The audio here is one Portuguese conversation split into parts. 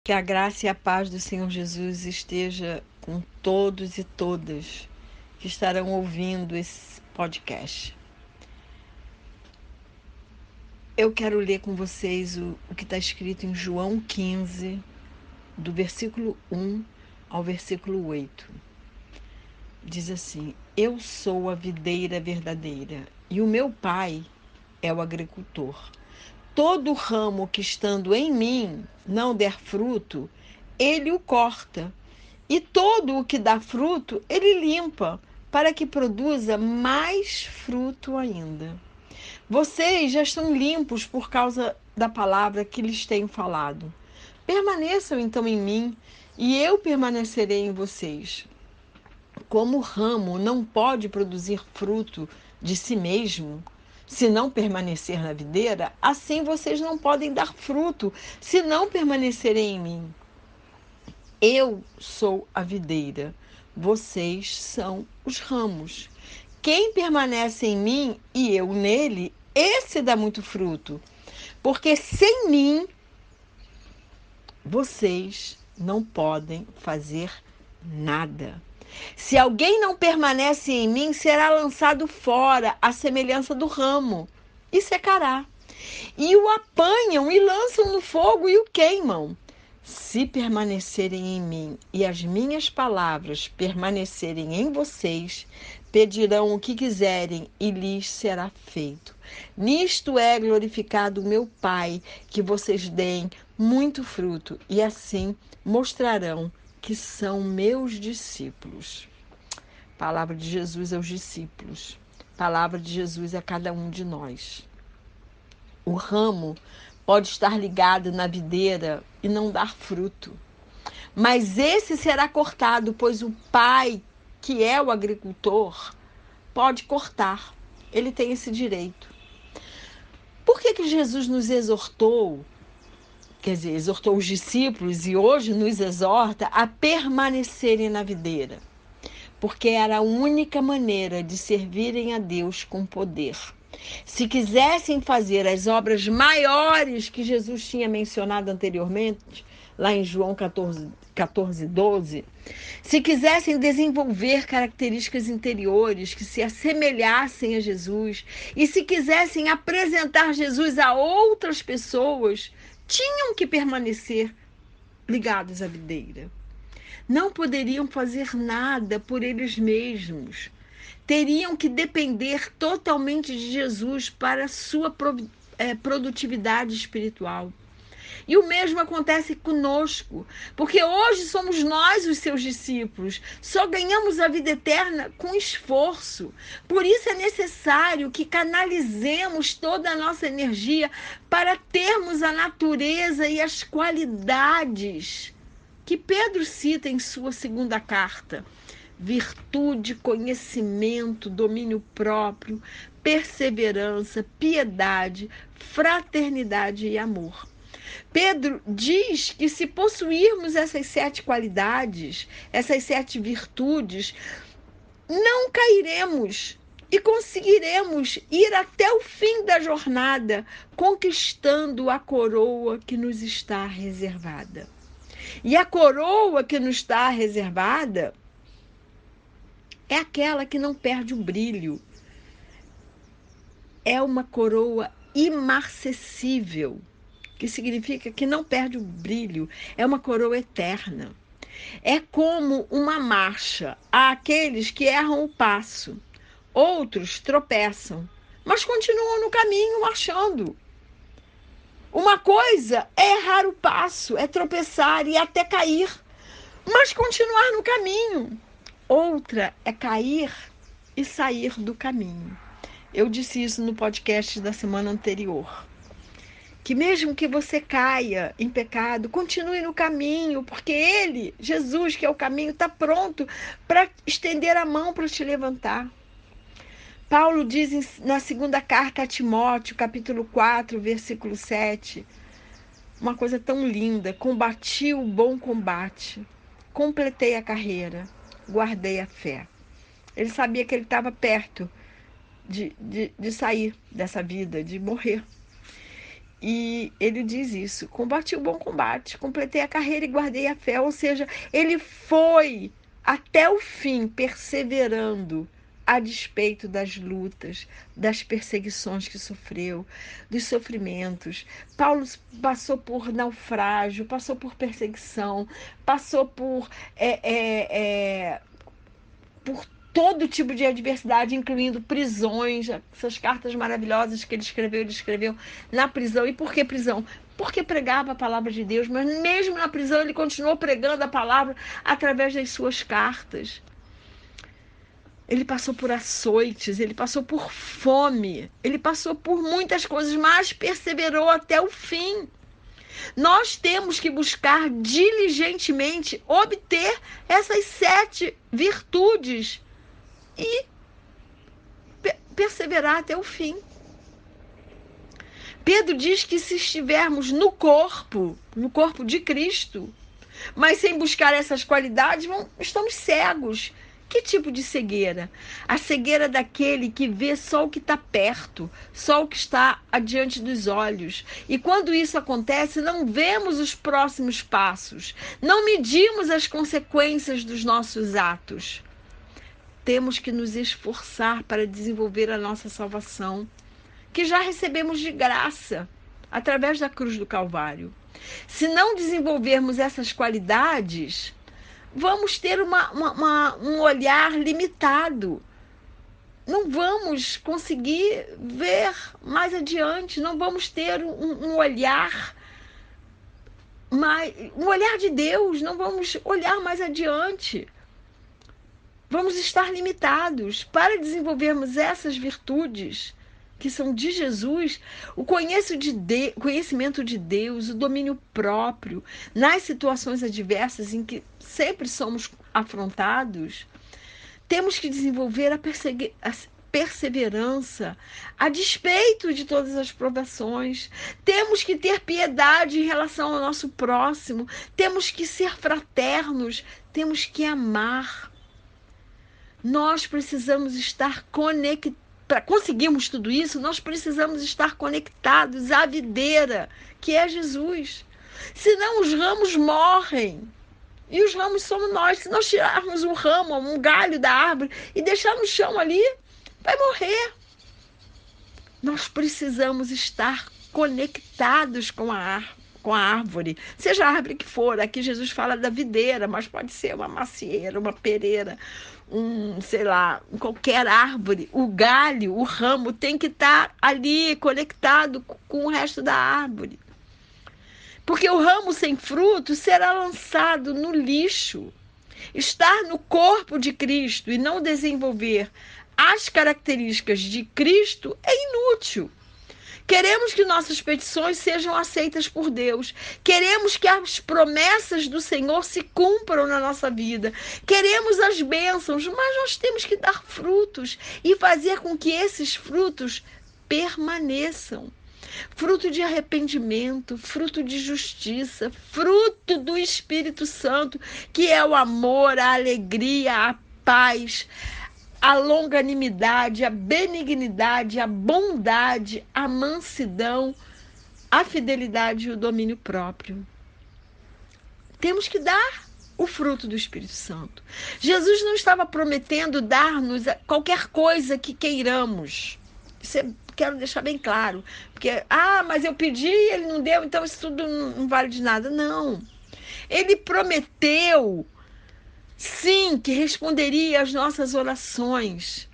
Que a graça e a paz do Senhor Jesus esteja com todos e todas que estarão ouvindo esse podcast. Eu quero ler com vocês o que está escrito em João 15, do versículo 1 ao versículo 8. Diz assim: Eu sou a videira verdadeira e o meu pai é o agricultor. Todo ramo que estando em mim não der fruto, ele o corta. E todo o que dá fruto, ele limpa, para que produza mais fruto ainda. Vocês já estão limpos por causa da palavra que lhes tenho falado. Permaneçam então em mim, e eu permanecerei em vocês. Como o ramo não pode produzir fruto de si mesmo, se não permanecer na videira, assim vocês não podem dar fruto, se não permanecerem em mim. Eu sou a videira, vocês são os ramos. Quem permanece em mim e eu nele, esse dá muito fruto, porque sem mim vocês não podem fazer nada. Se alguém não permanece em mim, será lançado fora, à semelhança do ramo, e secará. E o apanham e lançam no fogo e o queimam. Se permanecerem em mim e as minhas palavras permanecerem em vocês, pedirão o que quiserem e lhes será feito. Nisto é glorificado o meu Pai, que vocês deem muito fruto, e assim mostrarão que são meus discípulos. Palavra de Jesus aos discípulos. Palavra de Jesus a cada um de nós. O ramo pode estar ligado na videira e não dar fruto, mas esse será cortado, pois o Pai, que é o agricultor, pode cortar. Ele tem esse direito. Por que Jesus nos exortou, exortou os discípulos e hoje nos exorta a permanecerem na videira? Porque era a única maneira de servirem a Deus com poder. Se quisessem fazer as obras maiores que Jesus tinha mencionado anteriormente, lá em João 14, 12, se quisessem desenvolver características interiores que se assemelhassem a Jesus, e se quisessem apresentar Jesus a outras pessoas, tinham que permanecer ligados à videira. Não poderiam fazer nada por eles mesmos. Teriam que depender totalmente de Jesus para a sua produtividade espiritual. E o mesmo acontece conosco, porque hoje somos nós os seus discípulos, só ganhamos a vida eterna com esforço. Por isso é necessário que canalizemos toda a nossa energia para termos a natureza e as qualidades que Pedro cita em sua segunda carta: virtude, conhecimento, domínio próprio, perseverança, piedade, fraternidade e amor. Pedro diz que se possuirmos essas 7 qualidades, essas 7 virtudes, não cairemos e conseguiremos ir até o fim da jornada, conquistando a coroa que nos está reservada. E a coroa que nos está reservada é aquela que não perde o brilho. É uma coroa imarcessível, que significa que não perde o brilho. É uma coroa eterna. É como uma marcha. Há aqueles que erram o passo, outros tropeçam, mas continuam no caminho marchando. Uma coisa é errar o passo, é tropeçar e até cair, mas continuar no caminho. Outra é cair e sair do caminho. Eu disse isso no podcast da semana anterior. Que mesmo que você caia em pecado, continue no caminho, porque Ele, Jesus, que é o caminho, está pronto para estender a mão para te levantar. Paulo diz na segunda carta a Timóteo, capítulo 4, versículo 7, uma coisa tão linda: combati o bom combate, completei a carreira, guardei a fé. Ele sabia que ele estava perto de sair dessa vida, de morrer. E ele diz isso: combati o bom combate, completei a carreira e guardei a fé. Ou seja, ele foi até o fim, perseverando, a despeito das lutas, das perseguições que sofreu, dos sofrimentos. Paulo passou por naufrágio, passou por perseguição, passou por todo tipo de adversidade, incluindo prisões, essas cartas maravilhosas que ele escreveu na prisão. E por que prisão? Porque pregava a palavra de Deus, mas mesmo na prisão ele continuou pregando a palavra através das suas cartas. Ele passou por açoites, ele passou por fome, ele passou por muitas coisas, mas perseverou até o fim. Nós temos que buscar diligentemente obter essas 7 virtudes e perseverar até o fim. Pedro diz que se estivermos no corpo de Cristo, mas sem buscar essas qualidades, estamos cegos. Que tipo de cegueira? A cegueira daquele que vê só o que está perto, só o que está adiante dos olhos. E quando isso acontece, não vemos os próximos passos, não medimos as consequências dos nossos atos. Temos que nos esforçar para desenvolver a nossa salvação, que já recebemos de graça, através da cruz do Calvário. Se não desenvolvermos essas qualidades, vamos ter um olhar limitado. Não vamos conseguir ver mais adiante, não vamos ter um olhar de Deus, não vamos olhar mais adiante. Vamos estar limitados. Para desenvolvermos essas virtudes que são de Jesus, o conhecimento de Deus, o domínio próprio, nas situações adversas em que sempre somos afrontados, temos que desenvolver a perseverança a despeito de todas as provações. Temos que ter piedade em relação ao nosso próximo, temos que ser fraternos, temos que amar. Nós precisamos estar conectados. Para conseguirmos tudo isso, nós precisamos estar conectados à videira, que é Jesus. Senão os ramos morrem. E os ramos somos nós. Se nós tirarmos um ramo, um galho da árvore e deixar no chão ali, vai morrer. Nós precisamos estar conectados com a árvore, seja a árvore que for. Aqui Jesus fala da videira, mas pode ser uma macieira, uma pereira, qualquer árvore. O galho, o ramo tem que estar ali conectado com o resto da árvore. Porque o ramo sem fruto será lançado no lixo. Estar no corpo de Cristo e não desenvolver as características de Cristo é inútil. Queremos que nossas petições sejam aceitas por Deus. Queremos que as promessas do Senhor se cumpram na nossa vida. Queremos as bênçãos, mas nós temos que dar frutos e fazer com que esses frutos permaneçam. Fruto de arrependimento, fruto de justiça, fruto do Espírito Santo, que é o amor, a alegria, a paz, a longanimidade, a benignidade, a bondade, a mansidão, a fidelidade e o domínio próprio. Temos que dar o fruto do Espírito Santo. Jesus não estava prometendo dar-nos qualquer coisa que queiramos. Isso quero deixar bem claro. Porque, mas eu pedi e ele não deu, então isso tudo não vale de nada. Não. Ele prometeu, sim, que responderia às nossas orações,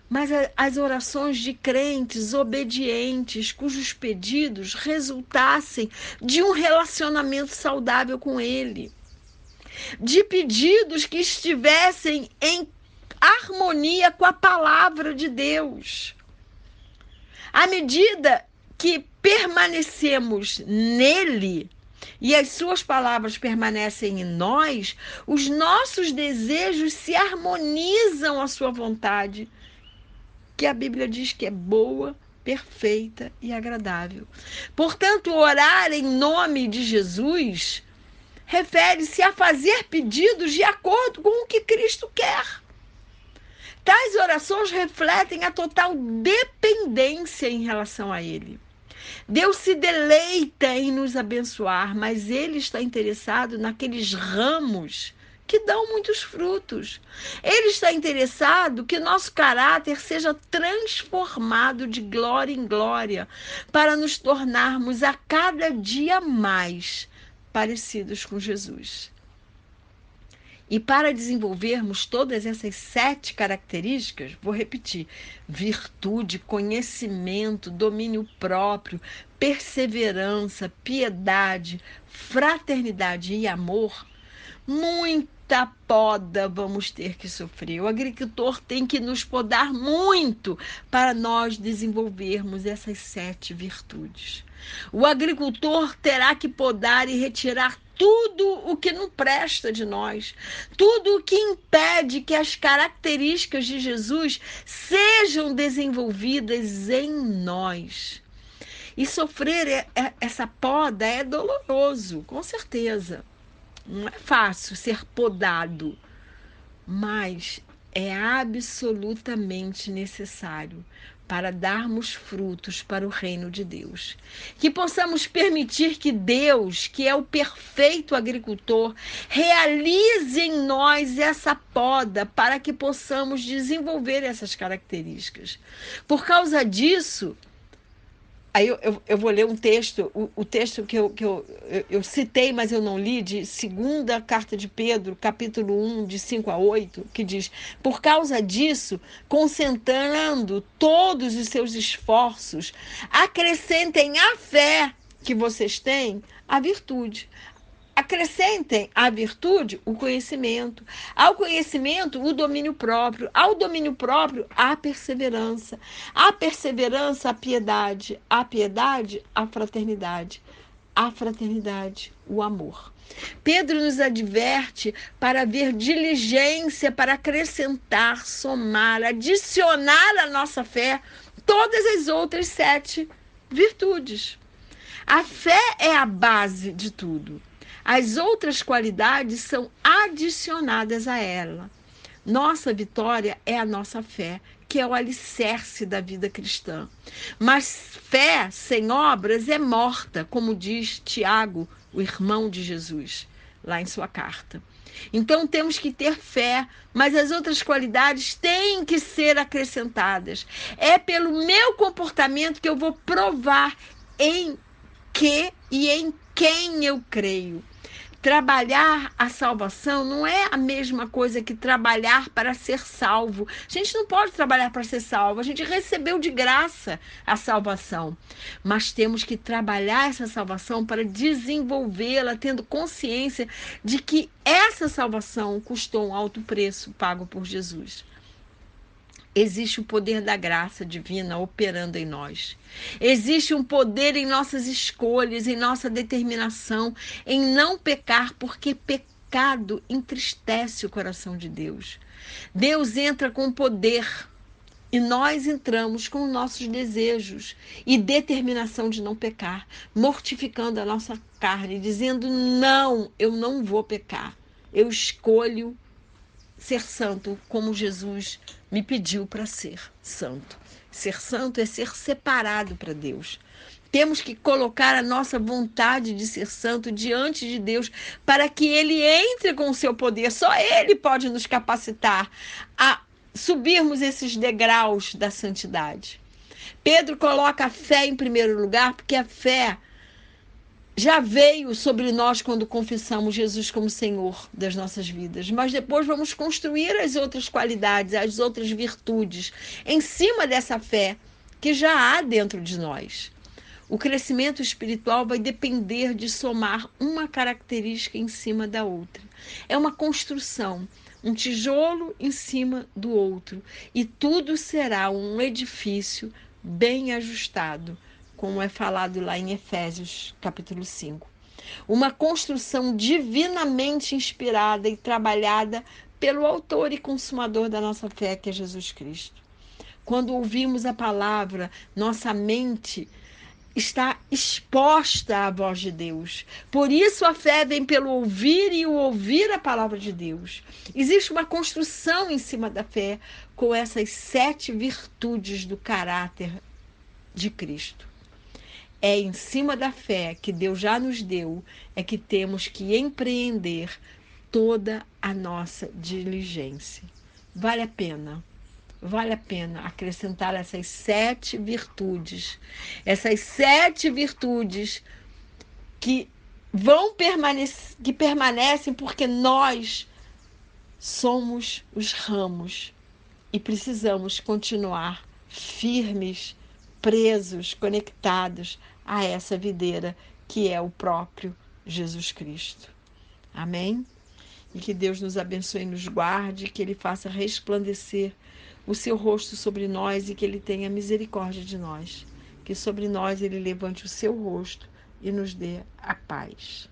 mas as orações de crentes obedientes, cujos pedidos resultassem de um relacionamento saudável com Ele, de pedidos que estivessem em harmonia com a palavra de Deus. À medida que permanecemos nele, e as suas palavras permanecem em nós, os nossos desejos se harmonizam à sua vontade, que a Bíblia diz que é boa, perfeita e agradável. Portanto, orar em nome de Jesus refere-se a fazer pedidos de acordo com o que Cristo quer. Tais orações refletem a total dependência em relação a Ele. Deus se deleita em nos abençoar, mas Ele está interessado naqueles ramos que dão muitos frutos. Ele está interessado que nosso caráter seja transformado de glória em glória, para nos tornarmos a cada dia mais parecidos com Jesus. E para desenvolvermos todas essas 7 características, vou repetir: virtude, conhecimento, domínio próprio, perseverança, piedade, fraternidade e amor, muita poda vamos ter que sofrer. O agricultor tem que nos podar muito para nós desenvolvermos essas 7 virtudes. O agricultor terá que podar e retirar tudo o que não presta de nós, tudo o que impede que as características de Jesus sejam desenvolvidas em nós. E sofrer essa poda é doloroso, com certeza. Não é fácil ser podado, mas é absolutamente necessário para darmos frutos para o reino de Deus. Que possamos permitir que Deus, que é o perfeito agricultor, realize em nós essa poda para que possamos desenvolver essas características. Por causa disso, aí eu vou ler um texto, o texto que eu citei, mas eu não li, de 2ª Carta de Pedro, capítulo 1, de 5 a 8, que diz: por causa disso, concentrando todos os seus esforços, acrescentem à fé que vocês têm a virtude. Acrescentem à virtude o conhecimento, ao conhecimento o domínio próprio, ao domínio próprio a perseverança, à perseverança a piedade a fraternidade o amor. Pedro nos adverte para haver diligência para acrescentar, somar, adicionar à nossa fé todas as outras 7 virtudes. A fé é a base de tudo. As outras qualidades são adicionadas a ela. Nossa vitória é a nossa fé, que é o alicerce da vida cristã. Mas fé sem obras é morta, como diz Tiago, o irmão de Jesus, lá em sua carta. Então temos que ter fé, mas as outras qualidades têm que ser acrescentadas. É pelo meu comportamento que eu vou provar em que e em quem eu creio. Trabalhar a salvação não é a mesma coisa que trabalhar para ser salvo. A gente não pode trabalhar para ser salvo. A gente recebeu de graça a salvação. Mas temos que trabalhar essa salvação para desenvolvê-la, tendo consciência de que essa salvação custou um alto preço pago por Jesus. Existe o poder da graça divina operando em nós. Existe um poder em nossas escolhas, em nossa determinação, em não pecar, porque pecado entristece o coração de Deus. Deus entra com poder e nós entramos com nossos desejos e determinação de não pecar, mortificando a nossa carne, dizendo: não, eu não vou pecar. Eu escolho ser santo como Jesus me pediu para ser santo. Ser santo é ser separado para Deus. Temos que colocar a nossa vontade de ser santo diante de Deus para que Ele entre com o seu poder. Só Ele pode nos capacitar a subirmos esses degraus da santidade. Pedro coloca a fé em primeiro lugar, porque a fé já veio sobre nós quando confessamos Jesus como Senhor das nossas vidas. Mas depois vamos construir as outras qualidades, as outras virtudes, em cima dessa fé que já há dentro de nós. O crescimento espiritual vai depender de somar uma característica em cima da outra. É uma construção, um tijolo em cima do outro. E tudo será um edifício bem ajustado, como é falado lá em Efésios, capítulo 5. Uma construção divinamente inspirada e trabalhada pelo autor e consumador da nossa fé, que é Jesus Cristo. Quando ouvimos a palavra, nossa mente está exposta à voz de Deus. Por isso a fé vem pelo ouvir e o ouvir a palavra de Deus. Existe uma construção em cima da fé com essas 7 virtudes do caráter de Cristo. É em cima da fé que Deus já nos deu, é que temos que empreender toda a nossa diligência. Vale a pena. Vale a pena acrescentar essas 7 virtudes. Essas 7 virtudes que que permanecem porque nós somos os ramos e precisamos continuar firmes, presos, conectados a essa videira que é o próprio Jesus Cristo. Amém? E que Deus nos abençoe e nos guarde, que Ele faça resplandecer o seu rosto sobre nós e que Ele tenha misericórdia de nós. Que sobre nós Ele levante o seu rosto e nos dê a paz.